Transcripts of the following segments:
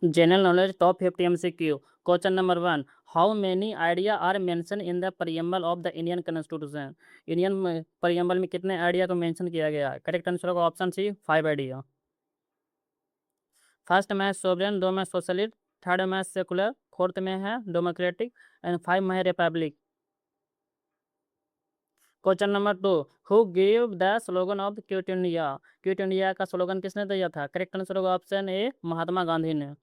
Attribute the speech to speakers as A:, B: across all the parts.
A: General knowledge top 50 MCQ. Question number 1. How many ideas are mentioned in the preamble of the Indian Constitution? Indian preamble में कितने idea को mention किया गया है? Correct answer होगा option सी 5 idea. First में sovereign, 2 में socialist, third में सेकुलर, फोर्थ में है डेमोक्रेटिक एंड 5 में है Republic. Question number 2. Who give the slogan of quit India? Quit India का स्लोगन किसने दिया था? करेक्ट आंसर होगा ऑप्शन ए महात्मा गांधी ने.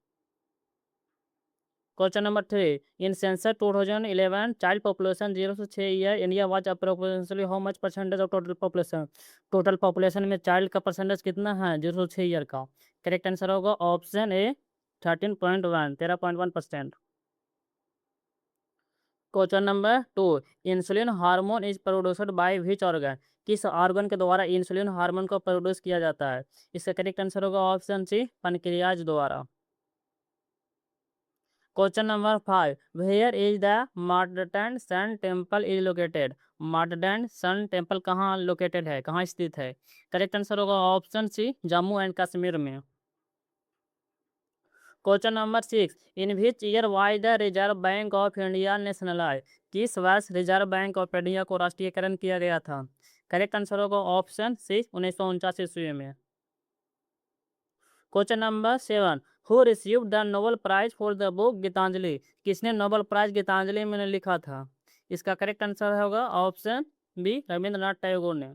A: Question number 3. इन सेंसस 2011 चाइल्ड पॉपुलेशन 0 से 6 year India was approximately how much percentage of total population? Total population में child का percentage कितना है 0 से 6 ईयर का? करेक्ट आंसर होगा option A 13.1%. Question number 2. Insulin hormone is produced by which organ? किस organ के द्वारा इंसुलिन हार्मोन को प्रोड्यूस किया जाता है? इसका करेक्ट आंसर होगा ऑप्शन सी पैनक्रियाज द्वारा. Question number 5. Where is the Martand sun temple is located? Martand sun temple कहाँ लोकेटेड है, कहाँ स्थित है? करेक्ट आंसर होगा option C Jammu and Kashmir में. Question number 6. In which year was the reserve bank of India nationalise? किस वर्ष रिजर्व बैंक ऑफ इंडिया को राष्ट्रीयकरण किया गया था? करेक्ट आंसर होगा ऑप्शन सी 1949 ईस्वी में. Question number 7. Who received the Nobel prize for the book Gitanjali? किसने नोबेल प्राइज गीतांजलि में लिखा था? इसका करेक्ट आंसर होगा ऑप्शन बी रविंद्रनाथ टैगोर ने.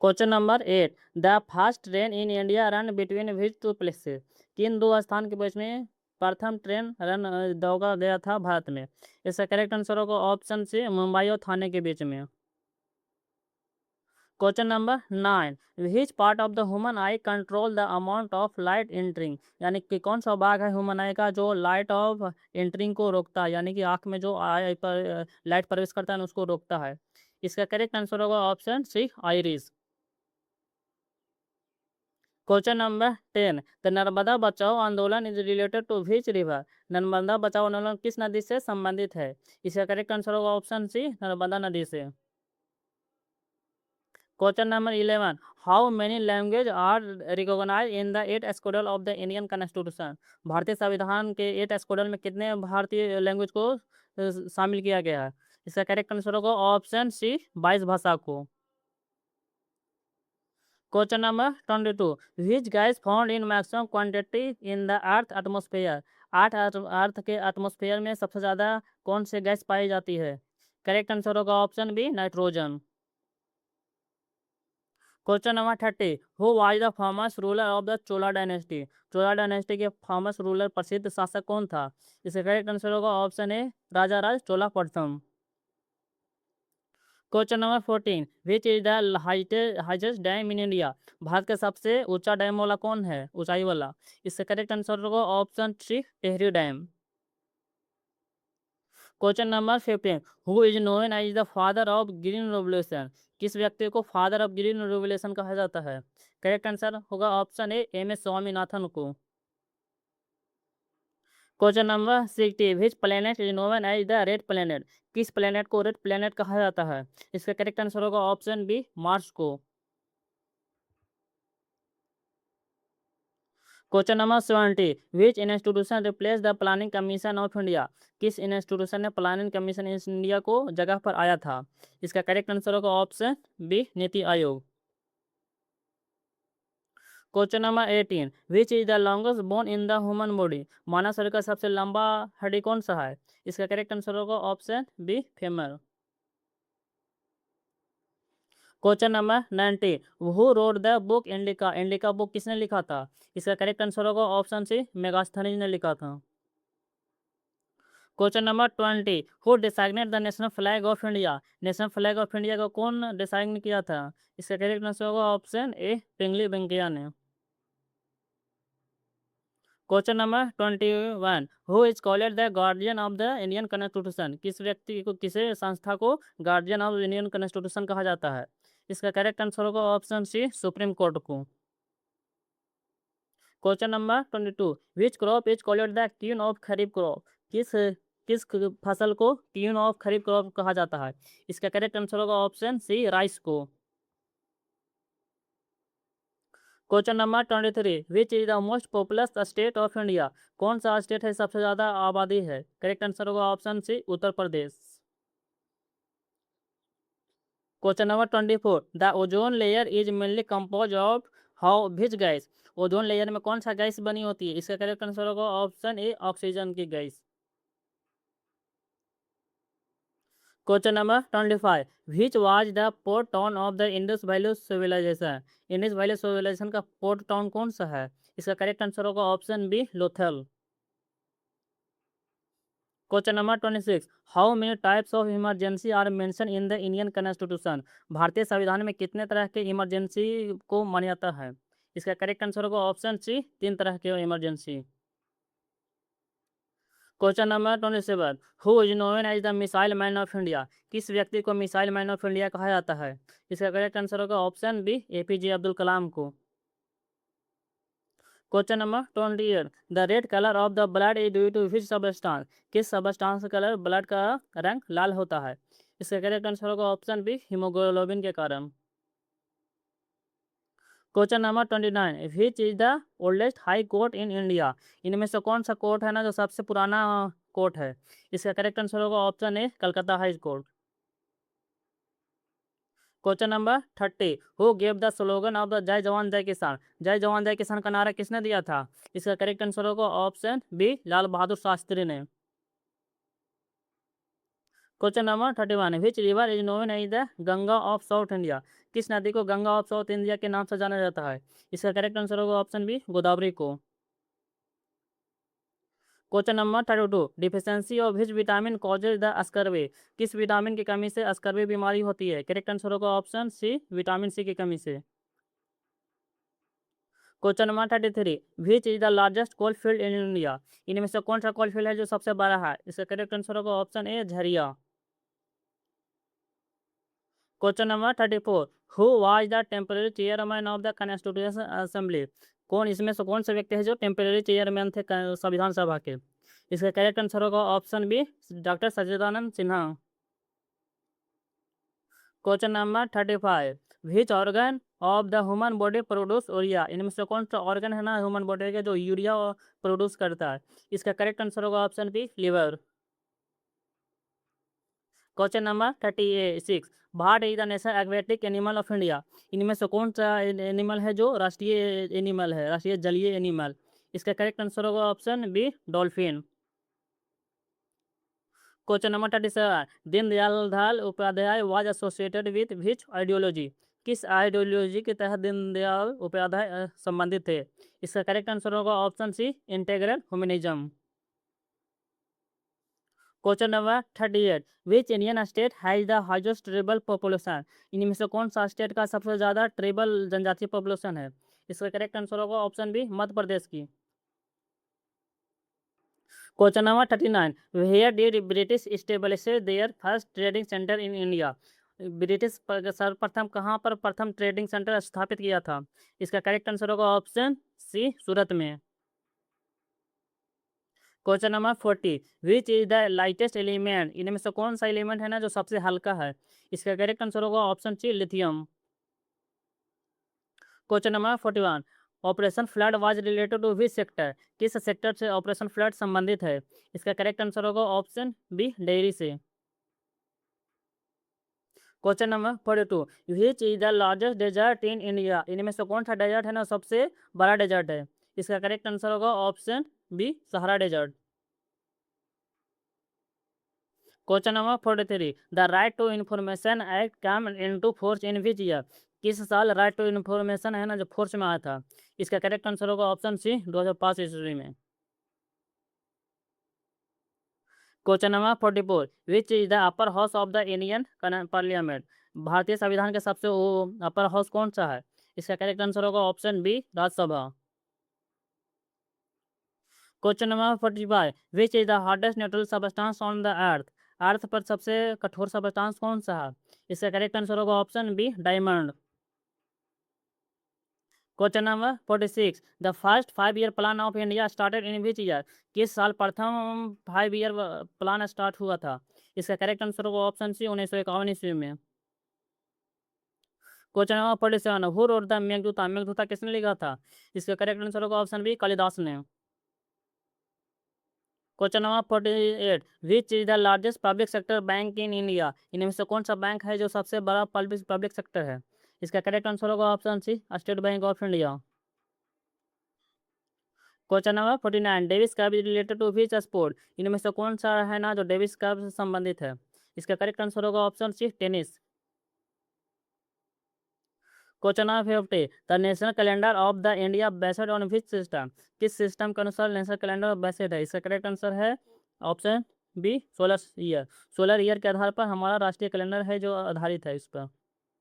A: Question number 8. The first train in India run between which two places? किन दो स्थान के बीच में प्रथम ट्रेन रन दौड़ा गया था भारत में? इसका करेक्ट आंसर होगा ऑप्शन सी मुंबई और थाने के बीच में. Question number 9. Which part of the human I control the amount of light entering? यानी कि कौन सा भाग है ह्यूमन आई का जो लाइट ऑफ एंटरिंग को रोकता है, यानी कि आंख में जो आई पर लाइट प्रवेश करता है उसको रोकता है? इसका करेक्ट आंसर होगा option C iris. Question number 10. The Narmada Bachao Andolan is related to which river? Narmada Bachao Andolan किस नदी से संबंधित है? इसका करेक्ट आंसर होगा ऑप्शन सी नर्मदा नदी से. Question number 11. How many language are recognize in the 8 schedule of the Indian constitution? भारतीय संविधान के 8 शेड्यूल में कितने भारतीय लैंग्वेज को शामिल किया गया है? इसका करेक्ट आंसर होगा ऑप्शन सी 22 भाषा को. Question number 22. Which gas found in maximum quantity in the earth atmosphere? Earth के एटमोस्फेयर में सबसे ज़्यादा कौन से गैस पाई जाती है? करेक्ट आंसर होगा option B nitrogen. Question number 30. Who was the famous ruler of the Chola dynasty? Chola dynasty के फेमस रूलर प्रसिद्ध शासक कौन था? इसका करेक्ट आंसर होगा ऑप्शन ए राजा राज चोला प्रथम. Question number 14. Which is the highest dam in India? Bharat का सबसे ऊंचा डैम वाला कौन है, ऊंचाई वाला? इसका करेक्ट आंसर होगा option C Tehri dam. Question number 15. Who is known as the father of green revolution? किस व्यक्ति को फादर ऑफ ग्रीन रेवोल्यूशन कहा जाता है? करेक्ट आंसर होगा option A M S Swaminathan को. Question number 60. Which planet is known as the red planet? किस planet को रेड प्लेनेट कहा जाता है? इसका करेक्ट आंसर होगा ऑप्शन बी मार्स को. Question number 70. Which institution replace the planning commission of India? किस इंस्टीट्यूशन ने प्लानिंग कमीशन इंडिया को जगह पर आया था? इसका करेक्ट आंसर होगा ऑप्शन बी नीति आयोग. Question number 18. Which is the longest bone in the human body? मानव शरीर का सबसे लंबा हड्डी कौन सा है? इसका करेक्ट आंसर होगा option B femur. Question number 90. Who wrote the book Indica? Indica book किसने लिखा था? इसका करेक्ट आंसर होगा ऑप्शन सी मेगास्थनीज ने लिखा था. Question number 20. Who designate the national flag of India? National flag of India को कौन डिसाइड किया था? इसका करेक्ट आंसर होगा ऑप्शन ए पिंगली वेंकैया ने. Question number 21. Who is called the guardian of the Indian constitution? किस व्यक्ति को, किसे संस्था को गार्जियन ऑफ इंडियन कॉन्स्टिट्यूशन कहा जाता है? इसका करेक्ट आंसर होगा ऑप्शन सी सुप्रीम कोर्ट को. Question number 22. Which crop is called the queen of kharif crop? किस किस फसल को क्वीन ऑफ खरीफ क्रॉप कहा जाता है? इसका करेक्ट आंसर होगा ऑप्शन सी राइस को. Question number 23, which is the most populous state of India? कौन सा स्टेट है सबसे ज्यादा आबादी है? करेक्ट आंसर होगा option C, Uttar Pradesh. Question number 24, the ozone layer is mainly compose of how which gas? Ozone layer में कौन सा गैस बनी होती है? इसका करेक्ट आंसर होगा ऑप्शन ए, ऑक्सीजन की gas. Question number 25, which was the port town of the Indus valley civilization? Indus valley civilization का पोर्ट टाउन कौन सा है? इसका करेक्ट आंसर होगा option B, Lothal. Question number 26, how many types of emergency are mention in the Indian constitution? भारतीय संविधान में कितने तरह के इमरजेंसी को माना जाता है? इसका करेक्ट आंसर होगा ऑप्शन सी, 3 तरह के emergency. Question number 27, who is known as the missile man of India? किस व्यक्ति को मिसाइल मैन ऑफ इंडिया कहा जाता है? इसका करेक्ट आंसर होगा option B, APJ Abdul Kalam को। Question number 28, the red colour of the blood is due to which substance? किस सबस्टांस कलर ब्लड का रंग लाल होता है? इसका करेक्ट आंसर होगा ऑप्शन बी, हीमोग्लोबिन के कारण। Question number 29, which is the oldest high court in India? इनमें से कौन सा कोर्ट है ना जो सबसे पुराना कोर्ट है? इसका करेक्ट आंसर होगा option A, Calcutta high court. Question number 30, who gave the slogan of the जय जवान जय किसान? जय जवान जय किसान का नारा किसने दिया था? इसका करेक्ट आंसर होगा ऑप्शन बी, लाल बहादुर शास्त्री ने। Question number 31, which river is known as the Ganga of south India? किस नदी को गंगा ऑफ साउथ इंडिया के नाम से जाना जाता है? इसका करेक्ट आंसर होगा ऑप्शन बी, गोदावरी को। Question number 32, deficiency of which vitamin causes the scurvy? किस विटामिन की कमी से स्कर्वी बीमारी होती है? करेक्ट आंसर होगा ऑप्शन सी, विटामिन सी की कमी से। Question number 33, which is the largest coal field in India? इनमें से कौन सा कोल फील्ड है जो सबसे बड़ा है? इसका करेक्ट आंसर होगा option A, Jharia. Question number 34, who was the temporary chairman of the constitution assembly? कौन इसमें से कौन से व्यक्ति है जो टेम्पररी चेयरमैन थे संविधान सभा के? इसका करेक्ट आंसर होगा option B, doctor Sachchidananda Sinha. Question number 35, which organ of the human body produce urea? इनमें से कौन सा ऑर्गन है ना ह्यूमन बॉडी के जो यूरिया प्रोड्यूस करता है? इसका करेक्ट आंसर होगा option B, liver. Question number 36, what is the national aquatic animal of India? इनमें से कौन सा एनिमल है जो राष्ट्रीय एनिमल है, राष्ट्रीय जलीय एनिमल? इसका करेक्ट आंसर होगा option B, dolphin. Question number 37, Deendayal Upadhyaya was associated with which ideology? किस आइडियोलॉजी के तहत दीनदयाल उपाध्याय संबंधित थे? इसका करेक्ट आंसर होगा option C, integral humanism. Question number 38, which Indian state has the highest tribal population? इनमें से कौन सा स्टेट का सबसे ज़्यादा ट्राइबल जनजातीय पॉपुलेशन है? इसका करेक्ट आंसर होगा ऑप्शन बी, मध्य प्रदेश की। Question number 39, where did British establish their first trading centre in India? British सर्वप्रथम कहाँ पर प्रथम ट्रेडिंग सेंटर स्थापित किया था? इसका करेक्ट आंसर होगा ऑप्शन सी, सूरत में। Question number 40, which is the lightest element? इनमें से कौन सा एलिमेंट है ना जो सबसे हल्का है? इसका करेक्ट आंसर होगा option C, lithium. Question number 41, operation flood was related to which sector? किस सेक्टर से ऑपरेशन फ्लड संबंधित है? इसका करेक्ट आंसर होगा ऑप्शन बी, डेयरी से। Question number 42, which is the largest desert in India? इनमें से कौन सा डेजर्ट है ना सबसे बड़ा डेजर्ट है? इसका करेक्ट आंसर होगा option B, Sahara desert. Question number 43, the right to information act come into force in which year? किस साल राइट टू इन्फॉर्मेशन है ना जो फोर्स में आया था? इसका करेक्ट आंसर होगा ऑप्शन सी, 2005 ईस्वी में। Question number 44, which is the upper house of the Indian parliament? भारतीय संविधान के सबसे अपर हाउस कौन सा है? इसका करेक्ट आंसर होगा option B, Rajya Sabha. Question number 45, which is the hardest neutral substance on the earth? Earth पर सबसे कठोर सबस्टांस कौन सा है? इसका करेक्ट आंसर होगा option B, diamond. Question number 46, the first 5 year plan of India started in which year? किस साल प्रथम 5 ईयर प्लान स्टार्ट हुआ था? इसका करेक्ट आंसर होगा ऑप्शन सी, 1951 ईस्वी में। Question number 47, who wrote the Meghaduta, Meghaduta किसने लिखा था? इसका करेक्ट आंसर होगा ऑप्शन बी, कालिदास ने। Question number 48, which is the largest public sector bank in India, इनमें से कौन सा बैंक है जो सबसे बड़ा पब्लिक सेक्टर है? इसका करेक्ट आंसर होगा option C, State Bank of India. Question number 49, Davis cup is related to which sport, इनमें से कौन सा है ना जो डेविस कप से संबंधित है? इसका करेक्ट आंसर होगा option C, tennis. Question number 50, the national calendar of the India based on which system, किस सिस्टम के अनुसार नेशनल कैलेंडर बेस्ड है? इसका करेक्ट आंसर है option B, solar year. Solar year के आधार पर हमारा राष्ट्रीय कैलेंडर है जो आधारित है इस पर।